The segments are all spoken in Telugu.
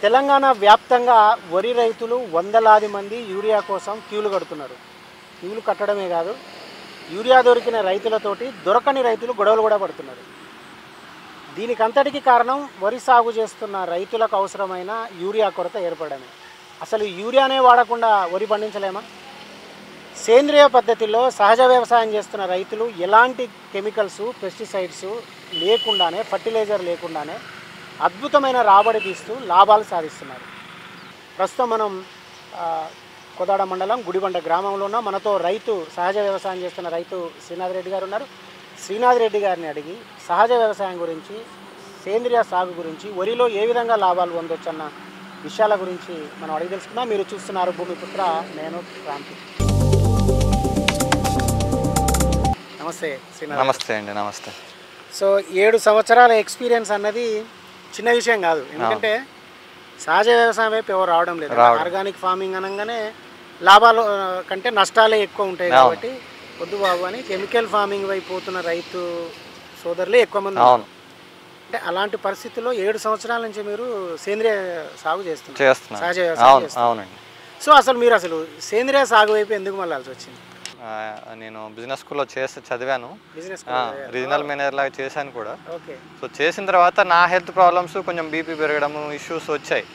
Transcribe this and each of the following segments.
తెలంగాణ వ్యాప్తంగా వరి రైతులు వందలాది మంది యూరియా కోసం క్యూలు కడుతున్నారు. క్యూలు కట్టడమే కాదు, యూరియా దొరికిన రైతులతోటి దొరకని రైతులు గొడవలు కూడా పడుతున్నారు. దీనికంతటికి కారణం వరి సాగు చేస్తున్న రైతులకు అవసరమైన యూరియా కొరత ఏర్పడమే. అసలు యూరియానే వాడకుండా వరి పండించలేమా? సేంద్రియ పద్ధతిలో సహజ వ్యవసాయం చేస్తున్న రైతులు ఎలాంటి కెమికల్స్, పెస్టిసైడ్స్ లేకుండానే, ఫర్టిలైజర్ లేకుండానే అద్భుతమైన రాబడి తీస్తూ లాభాలు సాధిస్తున్నారు. ప్రస్తుతం మనం కోదాడ మండలం గుడిబండ గ్రామంలో ఉన్న మనతో రైతు, సహజ వ్యవసాయం చేస్తున్న రైతు శ్రీనాథ్ రెడ్డి గారు ఉన్నారు. శ్రీనాథ్ రెడ్డి గారిని అడిగి సహజ వ్యవసాయం గురించి, సేంద్రియ సాగు గురించి, వరిలో ఏ విధంగా లాభాలు పొందొచ్చు అన్న విషయాల గురించి మనం అడిగి తెలుసుకుందాం. మీరు చూస్తున్నారు భూమిపుత్ర, నేను క్రాంతి. నమస్తే శ్రీనాథ్. నమస్తే అండి. నమస్తే. సో 7 సంవత్సరాల ఎక్స్పీరియన్స్ అన్నది చిన్న విషయం కాదు. ఎందుకంటే సహజ వ్యవసాయం వైపు ఎవరు రావడం లేదు. ఆర్గానిక్ ఫార్మింగ్ అనగానే లాభాలు కంటే నష్టాలే ఎక్కువ ఉంటాయి కాబట్టి వద్దు బాబు అని కెమికల్ ఫార్మింగ్ వైపు పోతున్న రైతు సోదరులే ఎక్కువ మంది. అంటే అలాంటి పరిస్థితుల్లో 7 సంవత్సరాల నుంచి మీరు సేంద్రియ సాగు చేస్తున్నారు, సహజ వ్యవసాయం చేస్తున్నారు. సో అసలు మీరు సేంద్రియ సాగు వైపు ఎందుకు మళ్ళాల్సి వచ్చింది? నేను బిజినెస్ స్కూల్లో చదివాను, రీజనల్ మేనేజర్ లాగా చేశాను కూడా. సో చేసిన తర్వాత నా హెల్త్ ప్రాబ్లమ్స్, కొంచెం బీపీ పెరగడం, ఇష్యూస్ వచ్చాయి.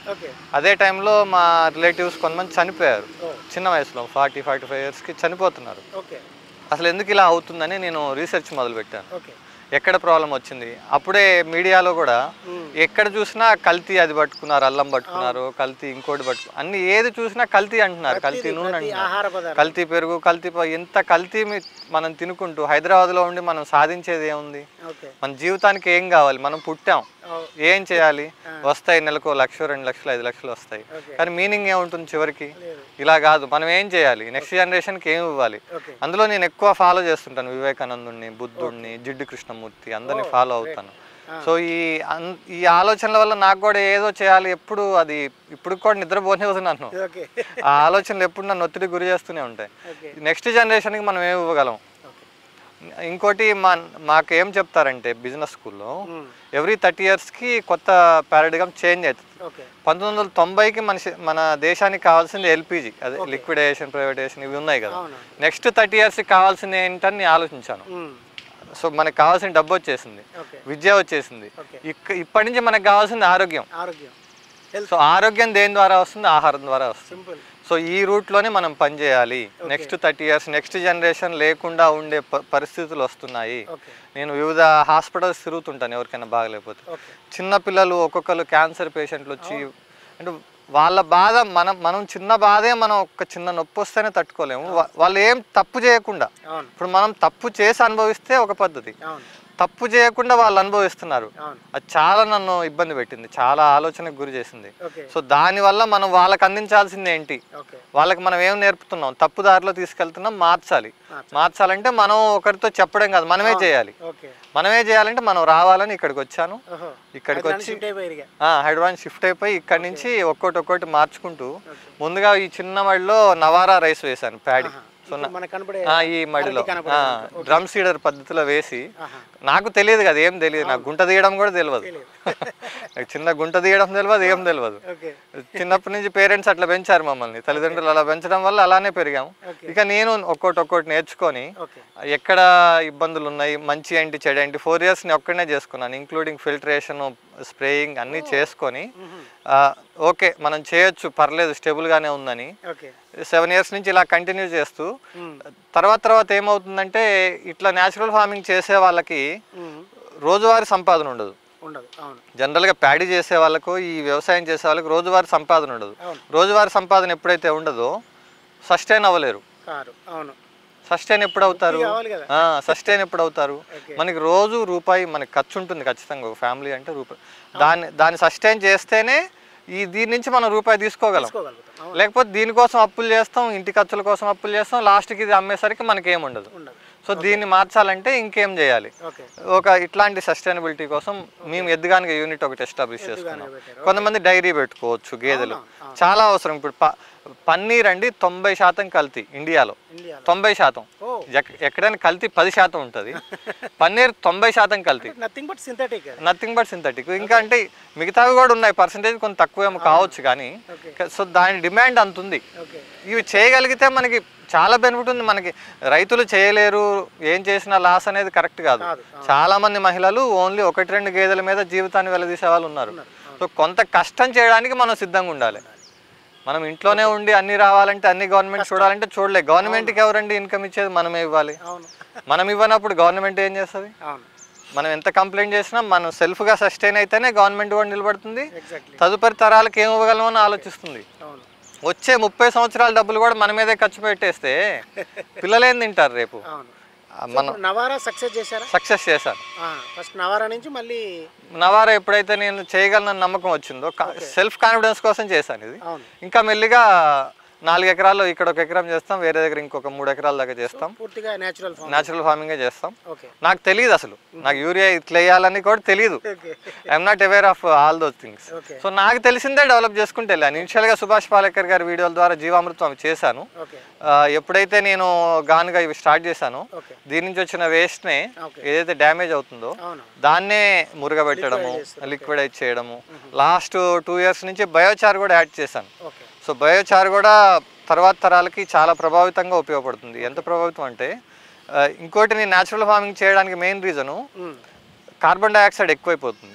అదే టైంలో మా రిలేటివ్స్ కొంతమంది చనిపోయారు చిన్న వయసులో, 40-45 ఇయర్స్కి చనిపోతున్నారు. అసలు ఎందుకు ఇలా అవుతుందని నేను రీసెర్చ్ మొదలుపెట్టాను. ఎక్కడ ప్రాబ్లం వచ్చింది. అప్పుడే మీడియాలో కూడా ఎక్కడ చూసినా కల్తీ, అది పట్టుకున్నారు, అల్లం పట్టుకున్నారు, కల్తీ ఇంకోటి అన్ని ఏది చూసినా కల్తీ అంటున్నారు, కల్తీ నూనె అంటున్నారు, కల్తీ పెరుగు, కల్తీ. ఎంత కల్తీ మనం తినుకుంటూ హైదరాబాద్లో ఉండి మనం సాధించేది ఏముంది? మన జీవితానికి ఏం కావాలి? మనం పుట్టాం, ఏం చేయాలి? వస్తాయి, నెలకు 1 లక్ష, 2 లక్షలు, 5 లక్షలు వస్తాయి, కానీ మీనింగ్ ఏముంటుంది చివరికి? ఇలా కాదు. మనం ఏం చేయాలి? నెక్స్ట్ జనరేషన్కి ఏం ఇవ్వాలి? అందులో నేను ఎక్కువ ఫాలో చేస్తుంటాను వివేకానందుని, బుద్ధుడిని, జిడ్డు కృష్ణమూర్తి, అందరినీ ఫాలో అవుతాను. సో ఈ ఆలోచనల వల్ల నాకు కూడా ఏదో చేయాలి. ఎప్పుడు అది ఇప్పుడు కూడా నిద్రపోనేది నన్ను. ఆ ఆలోచనలు ఎప్పుడు నన్ను ఒత్తిడి గురి చేస్తూనే ఉంటాయి. నెక్స్ట్ జనరేషన్కి మనం ఏమి ఇవ్వగలం? ఇంకోటి మాకు ఏం చెప్తారంటే బిజినెస్ స్కూల్లో ఎవ్రీ 30 ఇయర్స్కి కొత్త పారాడిగమ్ చేంజ్ అవుతుంది. 1990కి మన దేశానికి కావాల్సింది ఎల్పిజి, అదే లిక్విడేషన్, ప్రైవేటేషన్, ఇవి ఉన్నాయి కదా. నెక్స్ట్ 30 ఇయర్స్కి కావాల్సింది ఏంటని నేను ఆలోచించాను. సో మనకు కావాల్సిన డబ్బు వచ్చేసింది, విద్య వచ్చేసింది, ఇప్పటి నుంచి మనకు కావాల్సింది ఆరోగ్యం. సో ఆరోగ్యం దేని ద్వారా వస్తుంది? ఆహారం ద్వారా వస్తుంది. సో ఈ రూట్లోనే మనం పనిచేయాలి. నెక్స్ట్ 30 ఇయర్స్ నెక్స్ట్ జనరేషన్ లేకుండా ఉండే పరిస్థితులు వస్తున్నాయి. నేను వివిధ హాస్పిటల్స్ తిరుగుతుంటాను ఎవరికైనా బాగలేకపోతే. చిన్నపిల్లలు ఒక్కొక్కరు క్యాన్సర్ పేషెంట్లు వచ్చి, అంటే వాళ్ళ బాధ మనం చిన్న బాధే, మనం ఒక చిన్న నొప్పి వస్తేనే తట్టుకోలేము. వాళ్ళు ఏం తప్పు చేయకుండా, ఇప్పుడు మనం తప్పు చేసి అనుభవిస్తే ఒక పద్ధతి, తప్పు చేయకుండా వాళ్ళు అనుభవిస్తున్నారు. అది చాలా నన్ను ఇబ్బంది పెట్టింది, చాలా ఆలోచనకు గురి చేసింది. సో దానివల్ల మనం వాళ్ళకి అందించాల్సింది ఏంటి? వాళ్ళకి మనం ఏం నేర్పుతున్నాం? తప్పు దారిలో తీసుకెళ్తున్నాం, మార్చాలంటే మనం ఒకరితో చెప్పడం కాదు, మనమే చేయాలి. మనమే చేయాలంటే మనం రావాలని ఇక్కడికి వచ్చాను. ఇక్కడికి వచ్చి హైదరాబాద్ షిఫ్ట్ అయిపోయి ఇక్కడి నుంచి ఒక్కొక్కటి మార్చుకుంటూ, ముందుగా ఈ చిన్న మడిలో నవారా రైస్ వేశాను, ప్యాడీ. ఈ మడిలో డ్రమ్ సీడర్ పద్ధతిలో వేసి, నాకు తెలియదు కదా, ఏం తెలియదు, నాకు గుంట తీయడం కూడా తెలియదు, చిన్న గుంట తీయడం తెలియదు, ఏం తెలియదు. చిన్నప్పటి నుంచి పేరెంట్స్ అట్లా పెంచారు మమ్మల్ని, తల్లిదండ్రులు అలా పెంచడం వల్ల అలానే పెరిగాము. ఇక నేను ఒక్కొక్కటి నేర్చుకొని ఎక్కడ ఇబ్బందులు ఉన్నాయి, మంచి ఏంటి, చెడు ఏంటి, 4 ఇయర్స్ నేను ఒక్కడనే చేసుకున్నాను, ఇంక్లూడింగ్ ఫిల్టరేషన్, స్ప్రేయింగ్ అన్నీ చేసుకొని, ఓకే మనం చేయొచ్చు, పర్లేదు, స్టేబుల్గానే ఉందని 7 ఇయర్స్ నుంచి ఇలా కంటిన్యూ చేస్తూ, తర్వాత ఏమవుతుందంటే ఇట్లా న్యాచురల్ ఫార్మింగ్ చేసే వాళ్ళకి రోజువారీ సంపాదన ఉండదు. జనరల్గా ప్యాడీ చేసే వాళ్ళకు, ఈ వ్యవసాయం చేసే వాళ్ళకి రోజువారీ సంపాదన ఉండదు. రోజువారీ సంపాదన ఎప్పుడైతే ఉండదో సస్టైన్ అవ్వలేరు. సస్టైన్ ఎప్పుడు అవుతారు? మనకి రోజు రూపాయి మనకి ఖర్చు ఉంటుంది ఖచ్చితంగా, ఒక ఫ్యామిలీ అంటే రూపాయి. దాన్ని సస్టైన్ చేస్తేనే దీని నుంచి మనం రూపాయి తీసుకోగలం. లేకపోతే దీనికోసం అప్పులు చేస్తాం, ఇంటి ఖర్చుల కోసం అప్పులు చేస్తాం, లాస్ట్కి ఇది అమ్మేసరికి మనకి ఏముండదు. సో దీన్ని మార్చాలంటే ఇంకేం చేయాలి? ఇట్లాంటి సస్టైనబిలిటీ కోసం మేము ఎద్దుగానిగా యూనిట్ ఒకటి ఎస్టాబ్లిష్ చేసుకున్నాం. కొంతమంది డైరీ పెట్టుకోవచ్చు, గేదెలు చాలా అవసరం. ఇప్పుడు పన్నీర్ అండి 90% కల్తీ ఇండియాలో. 90%. ఎక్కడైనా కల్తీ 10% ఉంటుంది. పన్నీర్ 90% కల్తీ. Nothing but synthetic. ఇంకా అంటే మిగతావి కూడా ఉన్నాయి, పర్సంటేజ్ కొంత తక్కువేమో కావచ్చు కానీ. సో దాని డిమాండ్ అంత ఉంది. ఇవి చేయగలిగితే మనకి చాలా బెనిఫిట్ ఉంది. మనకి రైతులు చేయలేరు, ఏం చేసినా లాస్ అనేది కరెక్ట్ కాదు. చాలా మంది మహిళలు ఓన్లీ 1-2 గేదెల మీద జీవితాన్ని వెల్లదీసే వాళ్ళు ఉన్నారు. సో కొంత కష్టం చేయడానికి మనం సిద్ధంగా ఉండాలి. మనం ఇంట్లోనే ఉండి అన్ని రావాలంటే, అన్ని గవర్నమెంట్ చూడాలంటే చూడలే. గవర్నమెంట్కి ఎవరండి ఇన్కమ్ ఇచ్చేది? మనమే ఇవ్వాలి. మనం ఇవ్వనప్పుడు గవర్నమెంట్ ఏం చేస్తుంది? మనం ఎంత కంప్లైంట్ చేసినా మనం సెల్ఫ్గా సస్టైన్ అయితేనే గవర్నమెంట్ కూడా నిలబడుతుంది. తదుపరి తరాలకు ఏం ఇవ్వగలమో అని ఆలోచిస్తుంది. వచ్చే 30 సంవత్సరాల డబ్బులు కూడా మన మీదే ఖర్చు పెట్టేస్తే పిల్లలు ఏం తింటారు రేపు? మనం నవారా సక్సెస్ చేశాను. ఫస్ట్ నవారా నుంచి మళ్ళీ నవారా ఎప్పుడైతే నేను చేయగలనని నమ్మకం వచ్చిందో, సెల్ఫ్ కాన్ఫిడెన్స్ కోసం చేశాను ఇది. ఇంకా మెల్లిగా 4 ఎకరాల్లో ఇక్కడ 1 ఎకరం చేస్తాం, వేరే దగ్గర ఇంకొక 3 ఎకరాల దాకా చేస్తాం. పూర్తిగా న్యాచురల్ ఫార్మింగే చేస్తాం. నాకు తెలియదు అసలు, నాకు యూరియా ఇట్లా వేయాలని కూడా తెలియదు. I'm not aware of all those things. So నాకు తెలిసిందే డెవలప్ చేసుకుంటే వెళ్ళాను. ఇనిషియల్గా సుభాష్ పాలేకర్ గారి వీడియోల ద్వారా జీవామృతం చేశాను. ఎప్పుడైతే నేను గానుగా ఇవి స్టార్ట్ చేశాను, దీని నుంచి వచ్చిన వేస్ట్నే ఏదైతే డ్యామేజ్ అవుతుందో దాన్నే మురుగబెట్టడము, లిక్విడైజ్ చేయడము. లాస్ట్ 2 years నుంచి బయోచార్ కూడా యాడ్ చేశాను. సో బయోచార్ కూడా తర్వాత తరాలకి చాలా ప్రభావితంగా ఉపయోగపడుతుంది. ఎంత ప్రభావితం అంటే, ఇంకోటి నేను న్యాచురల్ ఫార్మింగ్ చేయడానికి మెయిన్ రీజను కార్బన్ డైఆక్సైడ్ ఎక్కువైపోతుంది.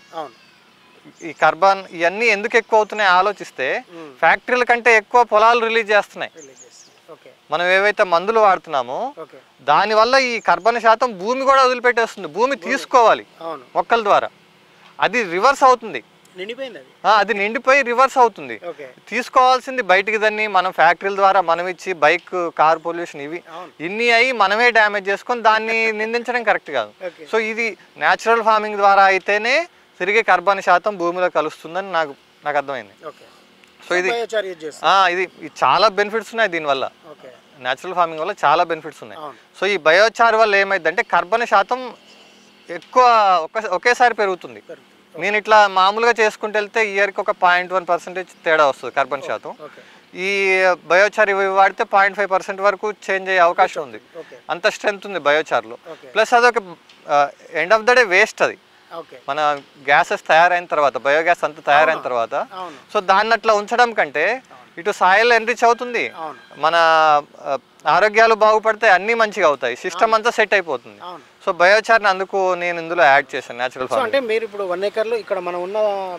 ఈ కార్బన్ ఇవన్నీ ఎందుకు ఎక్కువ అవుతున్నాయి ఆలోచిస్తే, ఫ్యాక్టరీల కంటే ఎక్కువ పొలాలు రిలీజ్ చేస్తున్నాయి. మనం ఏవైతే మందులు వాడుతున్నామో దానివల్ల ఈ కార్బన్ శాతం భూమి కూడా వదిలిపెట్టేస్తుంది. భూమి తీసుకోవాలి మొక్కల ద్వారా, అది రివర్స్ అవుతుంది. అది నిండిపోయి రివర్స్ అవుతుంది. తీసుకోవాల్సింది బయటికి, దాన్ని మనం ఫ్యాక్టరీల ద్వారా మనం ఇచ్చి బైక్ కార్ పొల్యూషన్ ఇన్ని అయ్యి మనమే డ్యామేజ్ చేసుకొని దాన్ని నిందించడం కరెక్ట్ కాదు. సో ఇది న్యాచురల్ ఫార్మింగ్ ద్వారా అయితేనే తిరిగి కార్బన్ శాతం భూమిలో కలుస్తుందని నాకు అర్థమైంది. సో ఇది చాలా బెనిఫిట్స్ ఉన్నాయి దీనివల్ల. న్యాచురల్ ఫార్మింగ్ వల్ల చాలా బెనిఫిట్స్ ఉన్నాయి. సో ఈ బయోచార్ వల్ల ఏమైందంటే కార్బన్ శాతం ఎక్కువ ఒకేసారి పెరుగుతుంది. నేను ఇట్లా మామూలుగా చేసుకుంటూ వెళ్తే ఇయర్కి ఒక 0.1% తేడా వస్తుంది కార్బన్ శాతం. ఈ బయోచార్ ఇవి వాడితే 0.5% వరకు చేంజ్ అయ్యే అవకాశం ఉంది. అంత స్ట్రెంత్ ఉంది బయోచార్లో. ప్లస్ అదొక end of the day waste. అది మన గ్యాసెస్ తయారైన తర్వాత, బయోగ్యాస్ అంతా తయారైన తర్వాత, సో దాన్ని అట్లా ఉంచడం కంటే ఇటు సాయిల్ ఎన్రిచ్ అవుతుంది, మన ఆరోగ్యాలు బాగుపడితే అన్నీ మంచిగా అవుతాయి, సిస్టమ్ అంతా సెట్ అయిపోతుంది. సో బయోచార్ని అందుకు నేను ఇందులో యాడ్ చేశాను న్యాచురల్ ఫార్మింగ్. అంటే మీరు ఇప్పుడు 1 acre ఇక్కడ మనం ఉన్న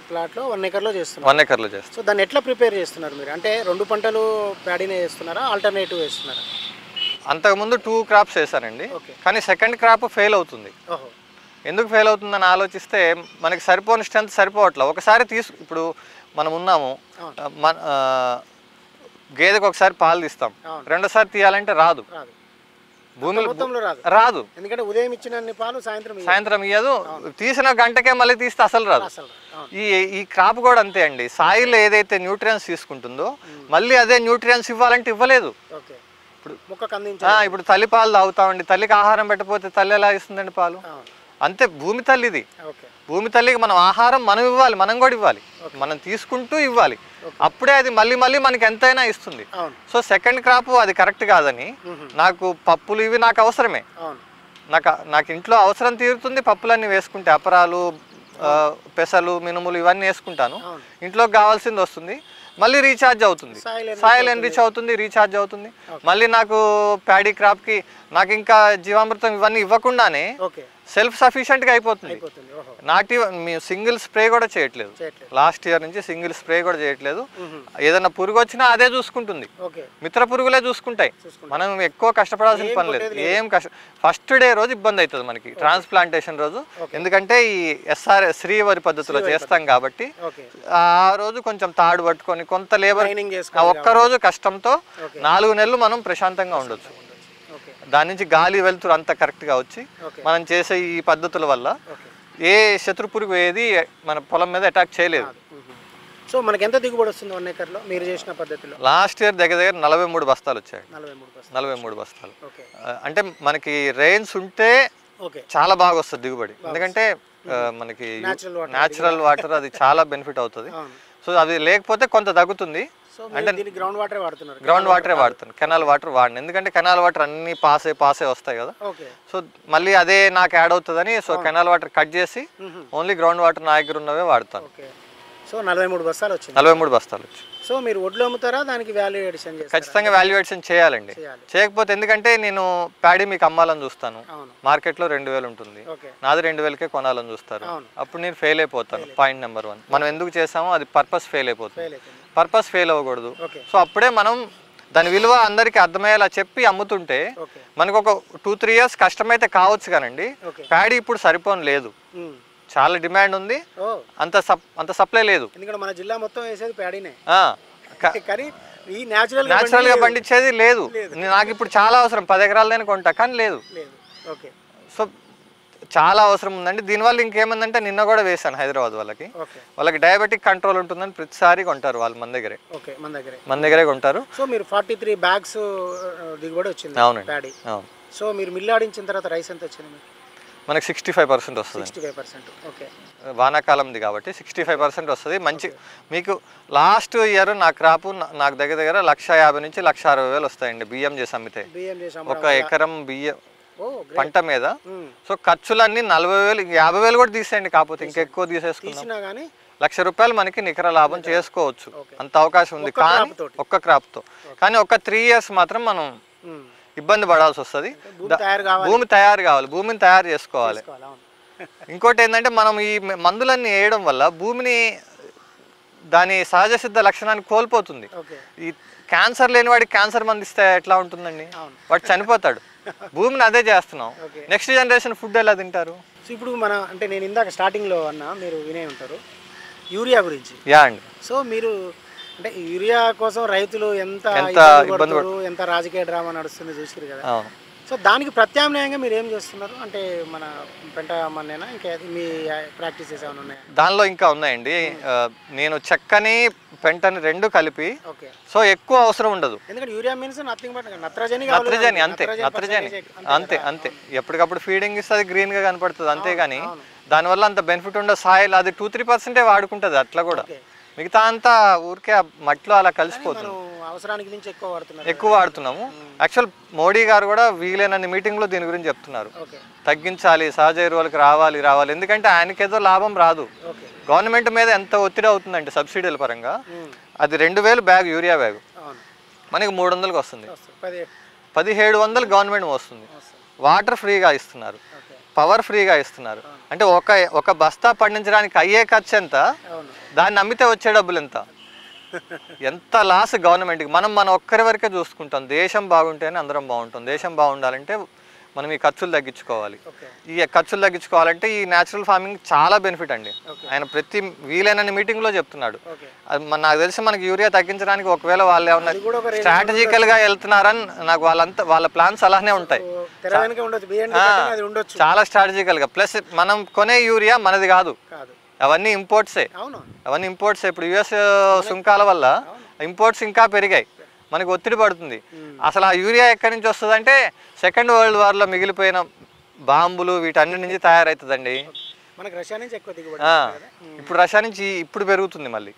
ప్లాట్లో 1 acre చేస్తున్నారు. 1 acre చేస్తాం. సో దాన్ని ఎట్లా ప్రిపేర్ చేస్తున్నారు మీరు? అంటే 2 పంటలు ప్యాడీనే చేస్తున్నారా, ఆల్టర్నేటివ్ వేస్తున్నారా? అంతకుముందు 2 crops వేసానండి, కానీ సెకండ్ క్రాప్ ఫెయిల్ అవుతుంది. ఎందుకు ఫెయిల్ అవుతుందని ఆలోచిస్తే మనకి సరిపోని స్ట్రెంత్ సరిపోవట్లేదు. ఒకసారి ఇప్పుడు మనం ఉన్నాము, గేదెకి ఒకసారి పాలు తీస్తాం, రెండోసారి తీయాలంటే రాదు, భూమిలో రాదు. ఎందుకంటే ఉదయం ఇచ్చిన పాలు సాయంత్రం ఇయ్యదు, తీసిన గంటకే మళ్ళీ తీస్తే అసలు రాదు. ఈ క్రాప్ కూడా అంతే అండి. సాయిల్ ఏదైతే న్యూట్రియన్స్ తీసుకుంటుందో మళ్ళీ అదే న్యూట్రియన్స్ ఇవ్వాలంటే ఇవ్వలేదు. ఇప్పుడు తల్లి పాలు తాగుతామండి, తల్లికి ఆహారం పెట్టకపోతే తల్లి ఎలా ఇస్తుందండి పాలు? అంతే భూమి తల్లిది. భూమి తల్లికి మనం ఆహారం మనం ఇవ్వాలి, మనం కూడా ఇవ్వాలి, మనం తీసుకుంటూ ఇవ్వాలి, అప్పుడే అది మళ్ళీ మళ్ళీ మనకి ఎంతైనా ఇస్తుంది. సో సెకండ్ క్రాప్ అది కరెక్ట్ కాదని, నాకు పప్పులు ఇవి నాకు అవసరమే, నాకు ఇంట్లో అవసరం తీరుతుంది. పప్పులన్నీ వేసుకుంటే అపరాలు, పెసలు, మినుములు ఇవన్నీ వేసుకుంటాను, ఇంట్లోకి కావాల్సింది వస్తుంది, మళ్ళీ రీఛార్జ్ అవుతుంది, సాయిల్ ఎన్రిచ్ అవుతుంది, రీఛార్జ్ అవుతుంది. మళ్ళీ నాకు ప్యాడీ క్రాప్కి నాకు ఇంకా జీవామృతం ఇవన్నీ ఇవ్వకుండానే సెల్ఫ్ సఫిషియెంట్గా అయిపోతుంది. సింగిల్ స్ప్రే కూడా చేయట్లేదు, లాస్ట్ ఇయర్ నుంచి సింగిల్ స్ప్రే కూడా చేయట్లేదు. ఏదైనా పురుగు వచ్చినా అదే చూసుకుంటుంది, మిత్ర పురుగులే చూసుకుంటాయి, మనం ఎక్కువ కష్టపడాల్సిన పని లేదు. ఏం ఫస్ట్ డే రోజు ఇబ్బంది అవుతుంది మనకి, ట్రాన్స్ప్లాంటేషన్ రోజు, ఎందుకంటే ఈ శ్రీ వరి పద్ధతిలో చేస్తాం కాబట్టి ఆ రోజు కొంచెం తాడు పట్టుకొని కొంత లేబర్, ఒక్కరోజు కష్టంతో 4 నెలలు మనం ప్రశాంతంగా ఉండొచ్చు. దాని నుంచి గాలి వెళ్తురు అంతా కరెక్ట్గా వచ్చి మనం చేసే ఈ పద్ధతుల వల్ల ఏ శత్రు పురుగు ఏది మన పొలం మీద అటాక్ చేయలేదు. సో మనకి ఎంత దిగుబడి వస్తుంది 1 acre మీరు చేసిన పద్ధతిలో? లాస్ట్ ఇయర్ దగ్గర 43 బస్తాలు వచ్చాయి. 43 బస్తాలు. అంటే మనకి రెయిన్స్ ఉంటే చాలా బాగా వస్తుంది దిగుబడి, ఎందుకంటే మనకి న్యాచురల్ వాటర్ అది చాలా బెనిఫిట్ అవుతుంది. సో అవి లేకపోతే కొంత తగ్గుతుంది. అంటే గ్రౌండ్ వాటరే వాడుతున్నారు. గ్రౌండ్ వాటరే వాడుతాను, కెనాల్ వాటర్ వాడిన. ఎందుకంటే కెనాల్ వాటర్ అన్ని పాసే వస్తాయి కదా. సో మళ్ళీ అదే నాకు యాడ్ అవుతుందని సో కెనాల్ వాటర్ కట్ చేసి ఓన్లీ గ్రౌండ్ వాటర్ నా దగ్గర ఉన్నవే వాడతాను. సో 43 బస్తాలు వచ్చింది. 43 బస్తాలు వచ్చి. సో మీరు వడ్లు అమ్ముతారా, దానికి వాల్యూ ఎడిషన్ చేస్తారా? ఖచ్చితంగా వాల్యూ ఎడిషన్ చేయాలండి. చేయకపోతే ఎందుకంటే నేను ప్యాడీ మీకు అమ్మాలని చూస్తాను, మార్కెట్లో 2000 ఉంటుంది, నాది 2000కే కొనాలని చూస్తారు, అప్పుడు నేను ఫెయిల్ అయిపోతాను. పాయింట్ నెంబర్ 1, మనం ఎందుకు చేసామో అది పర్పస్ ఫెయిల్ అయిపోతుంది. పర్పస్ ఫెయిల్ అవ్వకూడదు. సో అప్పుడే మనం దాని విలువ అందరికీ అర్థమయ్యేలా చెప్పి అమ్ముతుంటే మనకు ఒక 2-3 ఇయర్స్ కష్టమైతే కావచ్చు కానండి, ప్యాడీ ఇప్పుడు సరిపోను లేదు, చాలా డిమాండ్ ఉంది, అంత సప్లై లేదు. ఎందుకంటే మన జిల్లా మొత్తం వేసేది ప్యాడీనే, కానీ న్యాచురల్ గా పండించేది లేదు. నాకు ఇప్పుడు చాలా అవసరం, 10 ఎకరాలైనా కొంటా, కానీ లేదు. సో చాలా అవసరం ఉందండి. దీనివల్ల ఇంకేమందంటే నిన్న కూడా వేసాను హైదరాబాద్ వాళ్ళకి డయాబెటిక్ కంట్రోల్ ఉంటుందని ప్రతిసారి కొంటారు వాళ్ళు మన దగ్గరే కొంటారు. సో మీరు 43 బ్యాగ్స్ దిగుబడి వచ్చింది. అవునండి. సో మీరు మిల్లాడించిన తర్వాత రైస్ ఎంత వచ్చింది? మనకి 65% వస్తుంది. 65%. ఓకే. వానాకాలంది కాబట్టి 65% వస్తుంది. మంచి మీకు లాస్ట్ ఇయర్ నా క్రాపు నాకు దగ్గర 150,000 నుంచి 160,000 వస్తాయండి బియ్యం చేసి అమ్మితే, ఒక ఎకరం బియ్యం పంట మీద. సో ఖర్చులన్నీ 40,000, 50,000 కూడా తీసేయండి, కాకపోతే ఇంకెక్కువ తీసేసుకున్నా కానీ 1,00,000 రూపాయలు మనకి నికర లాభం చేసుకోవచ్చు, అంత అవకాశం ఉంది. కానీ ఒక్క క్రాప్తో. కానీ ఒక 3 ఇయర్స్ మాత్రం మనం ఇబ్బంది పడాల్సి వస్తుంది. భూమి తయారు కావాలి, భూమిని తయారు చేసుకోవాలి. ఇంకోటి ఏంటంటే మనం ఈ మందులన్నీ వేయడం వల్ల భూమిని దాని సహజ సిద్ధ లక్షణాన్ని కోల్పోతుంది. ఈ క్యాన్సర్ లేని వాడికి క్యాన్సర్ మందు ఇస్తే ఎట్లా ఉంటుందండి, వాడు చనిపోతాడు. భూమిని అదే చేస్తున్నాం, నెక్స్ట్ జనరేషన్ ఫుడ్ ఎలా తింటారు? సో ఇప్పుడు అంటే నేను ఇందాక స్టార్టింగ్లో అన్నా, మీరు వినే ఉంటారు యూరియా గురించి. అండి. సో మీరు అంటే యూరియా కోసం రైతులు ఎంత ఇబ్బంది, ఎంత రాజకీయ డ్రామా నడుస్తుంది చూసారు కదా. సో దానికి ప్రత్యామ్నాయంగా మీరు ఏం చేస్తున్నారు? అంటే మన పెంట మన్నేనా, ఇంకా మీ ప్రాక్టీసెస్ ఏమైనా ఉన్నాయా? దానిలో ఇంకా ఉన్నాయండి. నేను చెక్కని పెంటని 2 కలిపి, సో ఎక్కువ అవసరం ఉండదు. ఎందుకంటే యూరియా మీన్స్ నథింగ్ బట్ నత్రజని, అంతే. ఎప్పటికప్పుడు ఫీడింగ్ ఇస్తుంది, గ్రీన్ గా కనపడుతుంది, అంతేగాని దానివల్ల అంత బెనిఫిట్ ఉండదు. సాయిల్ అది 2-3% వాడుకుంటుంది, అట్లా కూడా మిగతా అంతా ఊరికే మట్టిలో అలా కలిసిపోతుంది. అవసరానికి మించి ఎక్కువ వాడుతున్నాము. యాక్చువల్ మోడీ గారు కూడా వీలైనన్ని మీటింగ్లో దీని గురించి చెప్తున్నారు, తగ్గించాలి, సహజ ఎరువులకు రావాలి. ఎందుకంటే ఆయనకేదో లాభం రాదు, గవర్నమెంట్ మీద ఎంత ఒత్తిడి అవుతుందంటే సబ్సిడీల పరంగా. అది 2,000 బ్యాగ్ యూరియా బ్యాగ్ మనకి 300కి వస్తుంది, 1,700 గవర్నమెంట్ వస్తుంది. వాటర్ ఫ్రీగా ఇస్తున్నారు, పవర్ ఫ్రీగా ఇస్తున్నారు. అంటే ఒక బస్తా పండించడానికి అయ్యే ఖర్చు ఎంత, దాన్ని అమ్మితే వచ్చే డబ్బులు ఎంత లాస్ గవర్నమెంట్కి. మన ఒక్కరి వరకే చూసుకుంటాం. దేశం బాగుంటేనే అందరం బాగుంటాం. దేశం బాగుండాలంటే మనం ఈ ఖర్చులు తగ్గించుకోవాలి. ఈ ఖర్చులు తగ్గించుకోవాలంటే ఈ న్యాచురల్ ఫార్మింగ్ చాలా బెనిఫిట్ అండి. ఆయన ప్రతి వీలైన మీటింగ్లో చెప్తున్నాడు. నాకు తెలిసి మనకి యూరియా తగ్గించడానికి ఒకవేళ వాళ్ళు ఏమన్నా స్ట్రాటజికల్గా వెళ్తున్నారని నాకు వాళ్ళ ప్లాన్స్ అలానే ఉంటాయి, చాలా స్ట్రాటజికల్గా. ప్లస్ మనం కొనే యూరియా మనది కాదు, అవన్నీ ఇంపోర్ట్సే. ఇప్పుడు యుఎస్ సుంకాల వల్ల ఇంపోర్ట్స్ ఇంకా పెరిగాయి, మనకు ఒత్తిడి పడుతుంది. అసలు ఆ యూరియా ఎక్కడి నుంచి వస్తుంది అంటే సెకండ్ వరల్డ్ వార్లో మిగిలిపోయిన బాంబులు వీటన్నిటి నుంచి తయారవుతుందండి. ఇప్పుడు రష్యా నుంచి ఇప్పుడు పెరుగుతుంది మళ్ళీ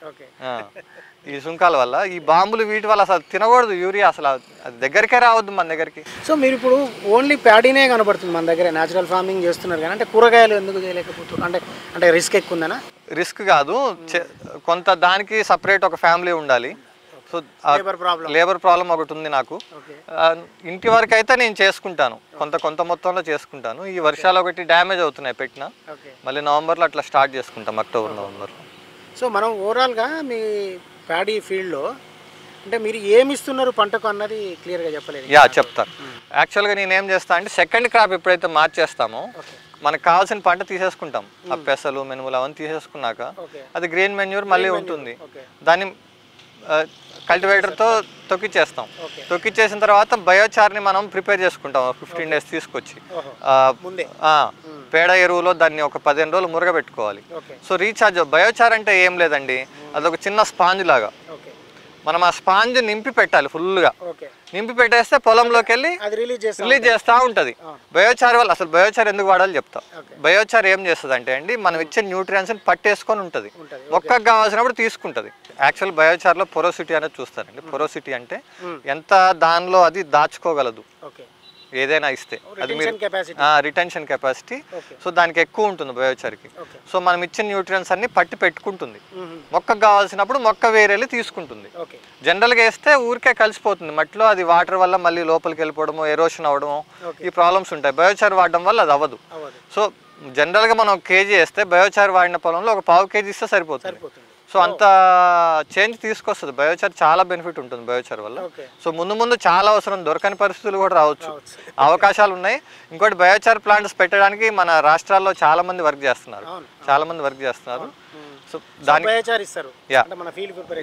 ఈ సుంకాల వల్ల. ఈ బాంబులు వీటి వల్ల అసలు తినకూడదు యూరియా, అసలు అది దగ్గరికే రావద్దు మన దగ్గరికి. సో మీరు ఇప్పుడు ఓన్లీ ప్యాడీనే కనబడుతుంది మన దగ్గర, న్యాచురల్ ఫార్మింగ్ చేస్తున్నారు కానీ, అంటే కూరగాయలు ఎందుకు చేయలేకపోతున్నారు? అంటే రిస్క్ ఎక్కువ ఉందనా? రిస్క్ కాదు, కొంత దానికి సపరేట్ ఒక ఫ్యామిలీ ఉండాలి. సో లేబర్ ప్రాబ్లం ఒకటి ఉంది నాకు. ఇంటి వరకు అయితే నేను చేసుకుంటాను, కొంత మొత్తంలో చేసుకుంటాను. ఈ వర్షాలు ఒకటి డ్యామేజ్ అవుతున్నాయి పెట్టినా, మళ్ళీ నవంబర్లో అట్లా స్టార్ట్ చేసుకుంటాం, అక్టోబర్-నవంబర్లో. సో మనం ఓవరాల్గా మీ ప్యాడీ ఫీల్డ్లో అంటే మీరు ఏమి ఇస్తున్నారు పంటకు అన్నది క్లియర్గా చెప్పలేదు. చెప్తాను. యాక్చువల్గా నేను ఏం చేస్తాను అంటే సెకండ్ క్రాప్ ఎప్పుడైతే మార్చేస్తామో మనకు కావాల్సిన పంట తీసేసుకుంటాం. ఆ పెసలు, మినుములు అవన్నీ తీసేసుకున్నాక అది గ్రీన్ మెన్యూర్ మళ్ళీ ఉంటుంది. దాన్ని కల్టివేటర్తో తొక్కిచ్చేస్తాం. తొక్కిచ్చేసిన తర్వాత బయోచార్ని మనం ప్రిపేర్ చేసుకుంటాం 15 days తీసుకొచ్చి. పేడ ఎరువులో దాన్ని ఒక 15 రోజులు మురగబెట్టుకోవాలి. సో రీఛార్జ్ బయోచార్ అంటే ఏం లేదండి, అదొక చిన్న స్పాంజ్ లాగా. మనం ఆ స్పాంజ్ నింపి పెట్టాలి ఫుల్గా. ఓకే. నింపి పెట్టేస్తే పొలంలోకి వెళ్ళి అది రిలీజ్ చేస్తూ ఉంటుంది. బయోచార్ వల్ల అసలు బయోచార్ ఎందుకు వాడాలో చెప్తాం. బయోచార్ ఏం చేస్తుంది అంటే అండి, మనం ఇచ్చే న్యూట్రియన్స్ని పట్టేసుకొని ఉంటుంది, మొక్కకు కావాల్సినప్పుడు తీసుకుంటుంది. యాక్చువల్ బయోచార్లో పొరోసిటీ అనేది చూస్తారండి. పొరోసిటీ అంటే ఎంత దానిలో అది దాచుకోగలదు ఏదైనా ఇస్తే, అది మీరు రిటెన్షన్ కెపాసిటీ. సో దానికి ఎక్కువ ఉంటుంది బయోచార్కి. సో మనం ఇచ్చిన న్యూట్రియన్స్ అన్ని పట్టి పెట్టుకుంటుంది, మొక్కకు కావాల్సినప్పుడు మొక్క వేరేళ్ళి తీసుకుంటుంది. జనరల్గా వేస్తే ఊరికే కలిసిపోతుంది మట్టిలో, అది వాటర్ వల్ల మళ్ళీ లోపలికి వెళ్ళిపోవడము, ఎరోషన్ అవ్వడము, ఈ ప్రాబ్లమ్స్ ఉంటాయి. బయోచార్ వాడడం వల్ల అది అవ్వదు. సో జనరల్గా మనం కేజీ వేస్తే బయోచార్ వాడిన పొలంలో ఒక 1/2 kg ఇస్తే సరిపోతుంది. సో అంత చేంజ్ తీసుకొస్తుంది. బయోచార్ చాలా బెనిఫిట్ ఉంటుంది బయోచార్ వల్ల. సో ముందు చాలా అవసరం, దొరకని పరిస్థితులు కూడా రావచ్చు, అవకాశాలు ఉన్నాయి. ఇంకోటి బయోచార్ ప్లాంట్స్ పెట్టడానికి మన రాష్ట్రాల్లో చాలా మంది వర్క్ చేస్తున్నారు. సో దానికి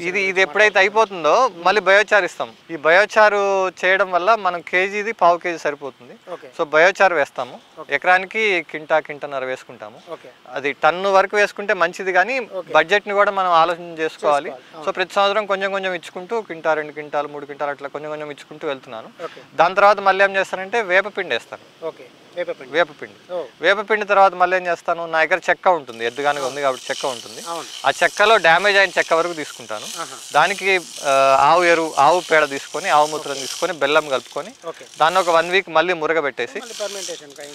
ఇది ఎప్పుడైతే అయిపోతుందో మళ్ళీ బయోచార్ ఇస్తాం. ఈ బయోచారు చేయడం వల్ల మనం కేజీది 1/2 kg సరిపోతుంది. సో బయోచార్ వేస్తాము, ఎకరానికి కింటన్నర వేసుకుంటాము. అది టన్ను వరకు వేసుకుంటే మంచిది, కానీ బడ్జెట్ ని కూడా మనం ఆలోచన చేసుకోవాలి. సో ప్రతి సంవత్సరం కొంచెం కొంచెం ఇచ్చుకుంటూ 1 క్వింటాల్ 2 క్వింటాల్ 3 క్వింటాల్ అట్లా కొంచెం కొంచెం ఇచ్చుకుంటూ వెళ్తున్నాను. దాని తర్వాత మళ్ళీ ఏం చేస్తానంటే వేపపిండి వేస్తాను. వేపపిండి తర్వాత మళ్ళీ ఏం చేస్తాను, నా దగ్గర చెక్క ఉంటుంది, ఎద్దుగానే ఉంది కాబట్టి చెక్క ఉంటుంది. ఆ చెక్కలో డ్యామేజ్ అయిన చెక్క వరకు తీసుకుంటాను. దానికి ఆవు పేడ తీసుకొని, ఆవు మూత్రం తీసుకొని, బెల్లం కలుపుకొని దాన్ని ఒక 1 week మళ్ళీ మురగబెట్టేసి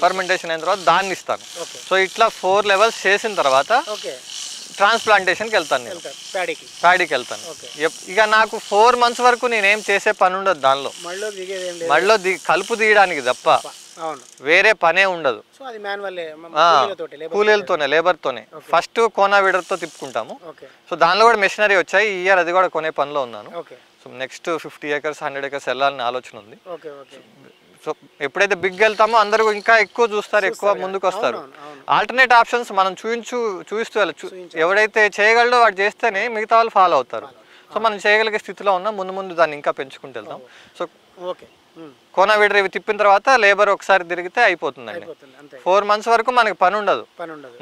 ఫర్మెంటేషన్ అయిన తర్వాత దాన్ని ఇస్తాను. సో ఇట్లా 4 levels చేసిన తర్వాత ట్రాన్స్ప్లాంటేషన్కి వెళ్తాను, నేను ప్యాడీకి వెళ్తాను. ఇక నాకు 4 months వరకు నేనేం చేసే పని ఉండదు దానిలో, మళ్ళీ కలుపు తీయడానికి తప్ప వేరే పనే ఉండదు. కూలీలతోనే, లేబర్తోనే. ఫస్ట్ కోనా వీడర్తో తిప్పుకుంటాము. సో దానిలో కూడా మెషినరీ వచ్చాయి, ఈ ఇయర్ అది కూడా కొనే పనిలో ఉన్నాను. సో నెక్స్ట్ 50 acres 100 acres వెళ్ళాలని ఆలోచన ఉంది. సో ఎప్పుడైతే బిగ్ వెళ్తామో అందరూ ఇంకా ఎక్కువ చూస్తారు, ఎక్కువ ముందుకు వస్తారు. ఆల్టర్నేట్ ఆప్షన్స్ మనం చూపిస్తూ వెళ్ళచ్చు. ఎవడైతే చేయగలడో వాడు చేస్తేనే మిగతా వాళ్ళు ఫాలో అవుతారు. సో మనం చేయగలిగే స్థితిలో ఉన్నాం, ముందు దాన్ని ఇంకా పెంచుకుంటూ వెళ్తాం. సో కోనా వీడర్ ఇవి తిప్పిన తర్వాత లేబర్ ఒకసారి తిరిగితే అయిపోతుందండి. 4 months వరకు మనకి పని ఉండదు.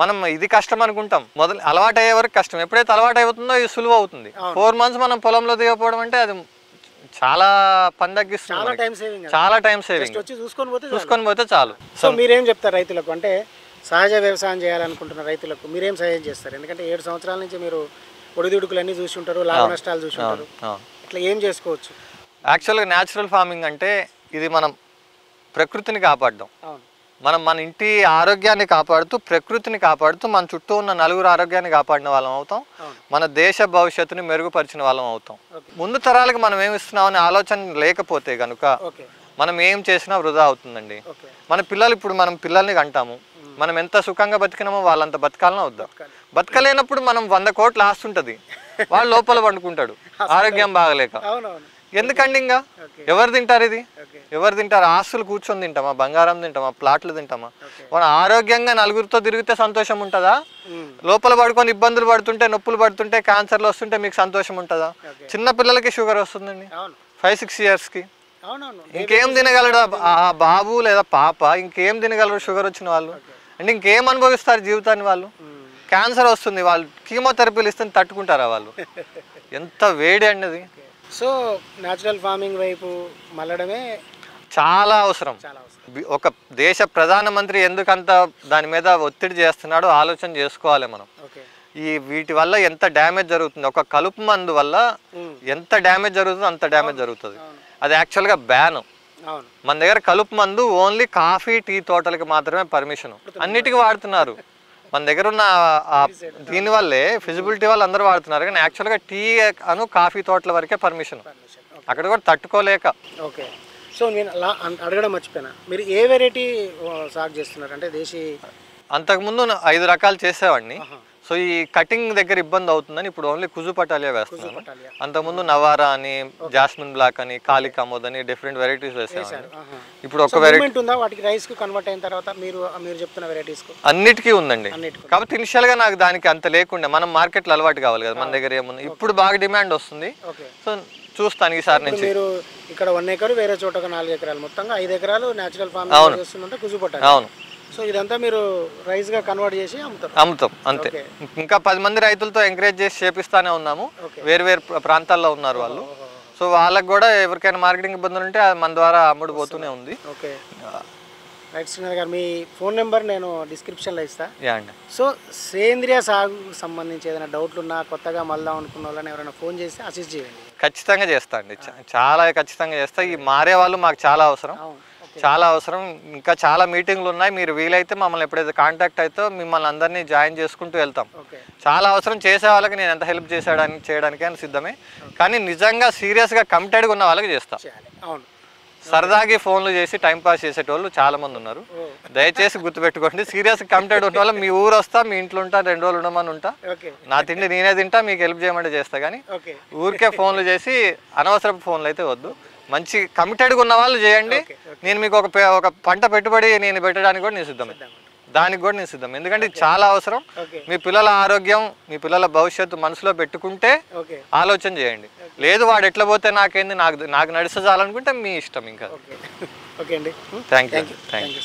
మనం ఇది కష్టం అనుకుంటాం, మొదలు అలవాటు అయ్యే వరకు కష్టం. ఎప్పుడైతే అలవాటు అయిపోతుందో ఇది సులువు అవుతుంది. 4 months మనం పొలంలో దిగపోవడం అంటే అది చాలా పని తగ్గిస్తుంది, చాలా టైం సేవింగ్. చూసుకొని పోతే చాలు. సో మీరేం చెప్తారు రైతులకు, అంటే సహజ వ్యవసాయం చేయాలనుకుంటున్న రైతులకు మీరేం సజెస్ట్ చేస్తారు? ఎందుకంటే 7 సంవత్సరాల నుంచి మీరు ఒడిదుడుకులన్నీ చూసి ఉంటారు, లాభ నష్టాలు చూసి ఉంటారు, ఇట్లా ఏం చేసుకోవచ్చు? యాక్చువల్గా న్యాచురల్ ఫార్మింగ్ అంటే ఇది మనం ప్రకృతిని కాపాడడం, మన ఇంటి ఆరోగ్యాన్ని కాపాడుతూ, ప్రకృతిని కాపాడుతూ, మన చుట్టూ ఉన్న నలుగురు ఆరోగ్యాన్ని కాపాడిన వాళ్ళం అవుతాం, మన దేశ భవిష్యత్తుని మెరుగుపరిచిన వాళ్ళం అవుతాం. ముందు తరాలకు మనం ఏమి ఇస్తున్నాం అనే ఆలోచన లేకపోతే కనుక మనం ఏం చేసినా వృధా అవుతుందండి. మన పిల్లలు, ఇప్పుడు మనం పిల్లల్ని కంటాము, మనం ఎంత సుఖంగా బతికినామో వాళ్ళంత బతకాలనే వద్దాం. బతకలేనప్పుడు మనం 100 కోట్ల ఆస్తి ఉంటుంది, వాడు లోపల పండుకుంటాడు ఆరోగ్యం బాగలేక. ఎందుకండి ఇంకా ఎవరు తింటారు? ఇది ఎవరు తింటారు? ఆస్తులు కూర్చొని తింటామా? బంగారం తింటామా? ప్లాట్లు తింటామా? మనం ఆరోగ్యంగా నలుగురితో తిరిగితే సంతోషం ఉంటుందా? లోపల పడుకొని ఇబ్బందులు పడుతుంటే, నొప్పులు పడుతుంటే, క్యాన్సర్లు వస్తుంటే మీకు సంతోషం ఉంటుందా? చిన్న పిల్లలకి షుగర్ వస్తుందండి 5-6 yearsకి. ఇంకేం తినగలడు ఆ బాబు లేదా పాప? ఇంకేం తినగలరు షుగర్ వచ్చిన వాళ్ళు? అంటే ఇంకేం అనుభవిస్తారు జీవితాన్ని వాళ్ళు? క్యాన్సర్ వస్తుంది, వాళ్ళు కీమోథెరపీలు ఇస్తే తట్టుకుంటారా వాళ్ళు? ఎంత వేడి అండి అది. సో న్యాచురల్ ఫార్మింగ్ వైపు మళ్ళడమే చాలా అవసరం. ఒక దేశ ప్రధానమంత్రి ఎందుకంత దాని మీద ఒత్తిడి చేస్తున్నాడో ఆలోచన చేసుకోవాలి మనం. వీటి వల్ల ఎంత డ్యామేజ్ జరుగుతుంది, ఒక కలుపు మందు వల్ల ఎంత డ్యామేజ్ జరుగుతుందో అంత డ్యామేజ్ జరుగుతుంది. అది యాక్చువల్గా బ్యాన్. మన దగ్గర కలుపు మందు ఓన్లీ కాఫీ, టీ తోటలకి మాత్రమే పర్మిషన్, అన్నిటికీ వాడుతున్నారు. మన దగ్గర ఉన్న దీనివల్లే ఫిజిబిలిటీ వాళ్ళు అందరూ వాడుతున్నారు, కానీ యాక్చువల్గా టీ కాఫీ తోటల వరకే పర్మిషన్, అక్కడ కూడా తట్టుకోలేక. ఓకే. సో నేను అడగడం మర్చిపోయినా, మీరు ఏ వెరైటీ సాగు చేస్తున్నారు? అంటే దేశీ అంతకుముందు 5 రకాలు చేసేవాడిని. సో ఈ కటింగ్ దగ్గర ఇబ్బంది అవుతుందని ఇప్పుడు ఓన్లీ కుజు పటాలియా వేస్తున్నాను. అంతకుముందు నవారా అని, జాస్మిన్ బ్లాక్ అని, కాలి కామోద్ అని డిఫరెంట్ వెరైటీస్ వేసేవాడిని. ఇప్పుడు ఒక వెరైటీ ఉందా వాటికి, రైస్ కు కన్వర్ట్ అయిన తర్వాత మీరు చెప్తున్న వెరైటీస్ అన్నిటికీ ఉందండి. కాబట్టి ఇనిషియల్ గా నాకు దానికి అంత లేకుండా, మనం మార్కెట్లో అలవాటు కావాలి కదా, మన దగ్గర ఏముంది. ఇప్పుడు బాగా డిమాండ్ వస్తుంది. సో చూస్తాను ఈసారి నుంచి. మీరు ఇక్కడ 1 acre, వేరే చోట 4 ఎకరాలు, మొత్తంగా 5 ఎకరాలు న్యాచురల్ ఫార్మింగ్ చేస్తుంటే కుజు పటాలి. అవును. సో ఇదంతా మీరు రైస్గా కన్వర్ట్ చేసి అమ్ముతాం అంతే. ఇంకా 10 మంది రైతులతో ఎంకరేజ్ చేసి చేపిస్తానే ఉన్నాము. వేరు ప్రాంతాల్లో ఉన్నారు వాళ్ళు. సో వాళ్ళకి కూడా ఎవరికైనా మార్కెటింగ్ ఇబ్బందులు ఉంటే మన ద్వారా అమ్ముడుపోతూనే ఉంది. ఓకే రైట్ శ్రీనాథ్ గారు, మీ ఫోన్ నెంబర్ నేను డిస్క్రిప్షన్లో ఇస్తాను. అండి. సో సేంద్రియ సాగుకు సంబంధించి ఏదైనా డౌట్లు ఉన్నా, కొత్తగా మళ్ళీ అనుకున్న వాళ్ళని ఎవరైనా ఫోన్ చేసి అసిస్ట్ చేయండి. ఖచ్చితంగా చేస్తా అండి, చాలా ఖచ్చితంగా చేస్తా. ఈ మారే వాళ్ళు మాకు చాలా అవసరం, చాలా అవసరం. ఇంకా చాలా మీటింగ్లు ఉన్నాయి. మీరు వీలైతే మమ్మల్ని ఎప్పుడైతే కాంటాక్ట్ అయితే మిమ్మల్ని అందరినీ జాయిన్ చేసుకుంటూ వెళ్తాం. చాలా అవసరం. చేసే వాళ్ళకి నేను ఎంత హెల్ప్ చేయడానికైనా సిద్ధమే. కానీ నిజంగా సీరియస్గా కమిటెడ్గా ఉన్న వాళ్ళకి చేస్తాం. సరదాకి ఫోన్లు చేసి టైంపాస్ చేసేటోళ్ళు చాలా మంది ఉన్నారు. దయచేసి గుర్తుపెట్టుకోండి, సీరియస్ కమిటెడ్ ఉన్న వాళ్ళు మీ ఊరు వస్తా, మీ ఇంట్లో ఉంటా, 2 రోజులు ఉండమని ఉంటా, నా తిండి నేనే తింటా, మీకు హెల్ప్ చేయమంటే చేస్తా. కానీ ఊరికే ఫోన్లు చేసి అనవసరపు ఫోన్లు అయితే వద్దు. మంచి కమిటెడ్గా ఉన్న వాళ్ళు చేయండి. నేను మీకు ఒక పంట పెట్టుబడి నేను పెట్టడానికి కూడా నేను సిద్ధమే, దానికి కూడా నేను సిద్ధం. ఎందుకంటే చాలా అవసరం. మీ పిల్లల ఆరోగ్యం, మీ పిల్లల భవిష్యత్తు మనసులో పెట్టుకుంటే ఆలోచన చేయండి. లేదు వాడు ఎట్లా పోతే నాకేంది, నాకు నడిచే చాలనుకుంటే మీ ఇష్టం. ఇంకా ఓకే అండి, థ్యాంక్ యూ.